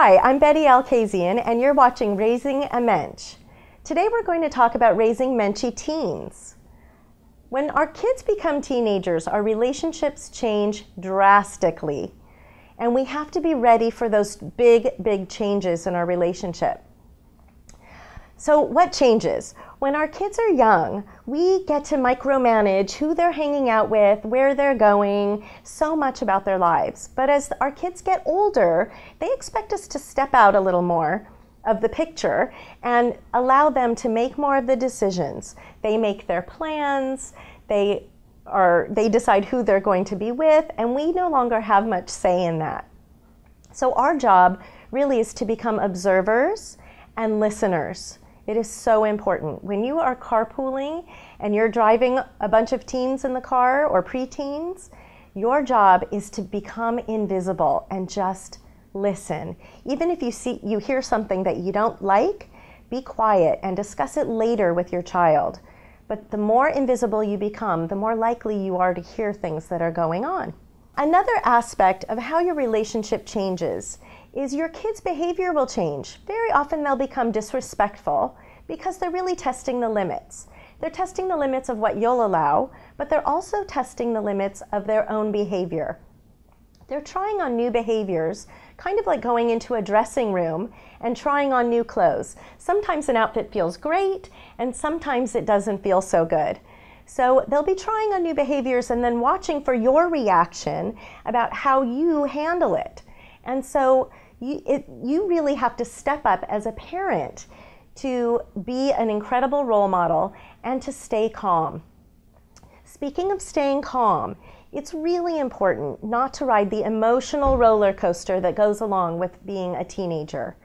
Hi, I'm Betty Alkazian, and you're watching Raising a Mensch. Today we're going to talk about raising Menchy teens. When our kids become teenagers, our relationships change drastically, and we have to be ready for those big changes in our relationship. So what changes? When our kids are young, we get to micromanage who they're hanging out with, where they're going, so much about their lives. But as our kids get older, they expect us to step out a little more of the picture and allow them to make more of the decisions. They make their plans, they decide who they're going to be with, and we no longer have much say in that. So our job really is to become observers and listeners. It is so important. When you are carpooling and you're driving a bunch of teens in the car or preteens, your job is to become invisible and just listen. Even if you hear something that you don't like, be quiet and discuss it later with your child. But the more invisible you become, the more likely you are to hear things that are going on. Another aspect of how your relationship changes is your kids' behavior will change. Very often they'll become disrespectful because they're really testing the limits. They're testing the limits of what you'll allow, but they're also testing the limits of their own behavior. They're trying on new behaviors, kind of like going into a dressing room and trying on new clothes. Sometimes an outfit feels great, and sometimes it doesn't feel so good. So they'll be trying on new behaviors and then watching for your reaction about how you handle it. And so you really have to step up as a parent to be an incredible role model and to stay calm. Speaking of staying calm, it's really important not to ride the emotional roller coaster that goes along with being a teenager.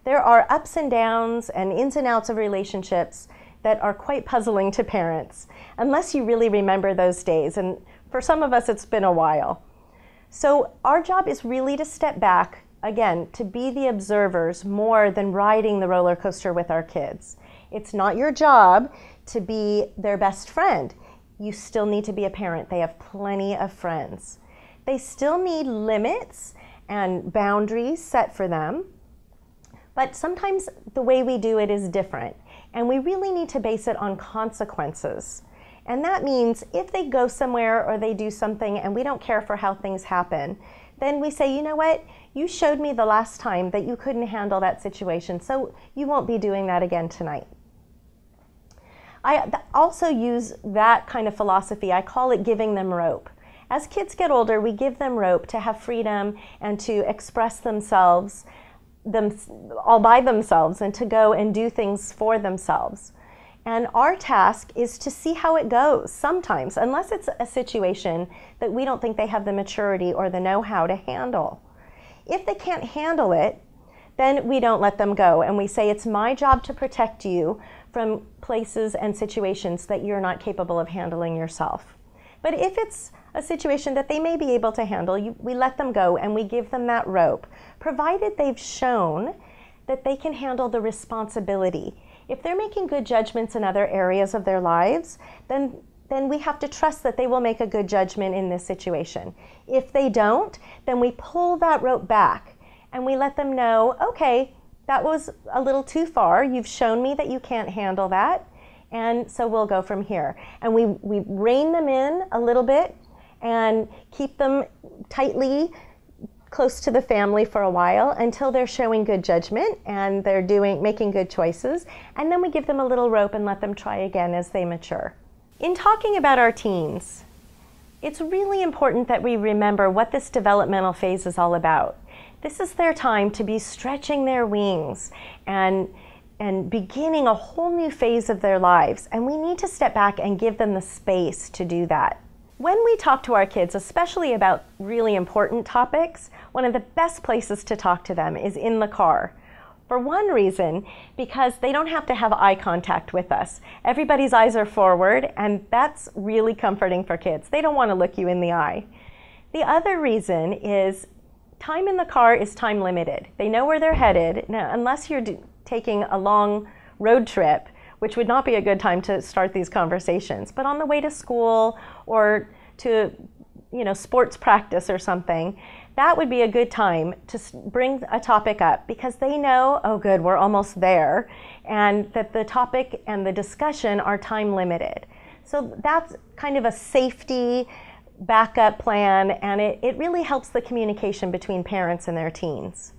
There are ups and downs and ins and outs of relationships that are quite puzzling to parents, unless you really remember those days. And for some of us, it's been a while. So our job is really to step back, again, to be the observers more than riding the roller coaster with our kids. It's not your job to be their best friend. You still need to be a parent. They have plenty of friends. They still need limits and boundaries set for them, but sometimes the way we do it is different, and we really need to base it on consequences. And that means if they go somewhere or they do something and we don't care for how things happen, then we say, you know what, you showed me the last time that you couldn't handle that situation, so you won't be doing that again tonight. I also use that kind of philosophy. I call it giving them rope. As kids get older, we give them rope to have freedom and to express themselves all by themselves and to go and do things for themselves. And our task is to see how it goes sometimes, unless it's a situation that we don't think they have the maturity or the know-how to handle. If they can't handle it, then we don't let them go, and we say it's my job to protect you from places and situations that you're not capable of handling yourself. But if it's a situation that they may be able to handle, we let them go and we give them that rope, provided they've shown that they can handle the responsibility. If they're making good judgments in other areas of their lives, then we have to trust that they will make a good judgment in this situation. If they don't, then we pull that rope back and we let them know, okay, that was a little too far. You've shown me that you can't handle that, and so we'll go from here. And we rein them in a little bit and keep them tightly close to the family for a while until they're showing good judgment and they're making good choices, and then we give them a little rope and let them try again as they mature. In talking about our teens, it's really important that we remember what this developmental phase is all about. This is their time to be stretching their wings and beginning a whole new phase of their lives, and we need to step back and give them the space to do that. When we talk to our kids, especially about really important topics, one of the best places to talk to them is in the car. For one reason, because they don't have to have eye contact with us. Everybody's eyes are forward, and that's really comforting for kids. They don't want to look you in the eye. The other reason is time in the car is time limited. They know where they're headed. Now, unless you're taking a long road trip, which would not be a good time to start these conversations. But on the way to school or to sports practice or something, that would be a good time to bring a topic up, because they know, oh good, we're almost there, and that the topic and the discussion are time limited. So that's kind of a safety backup plan, and it really helps the communication between parents and their teens.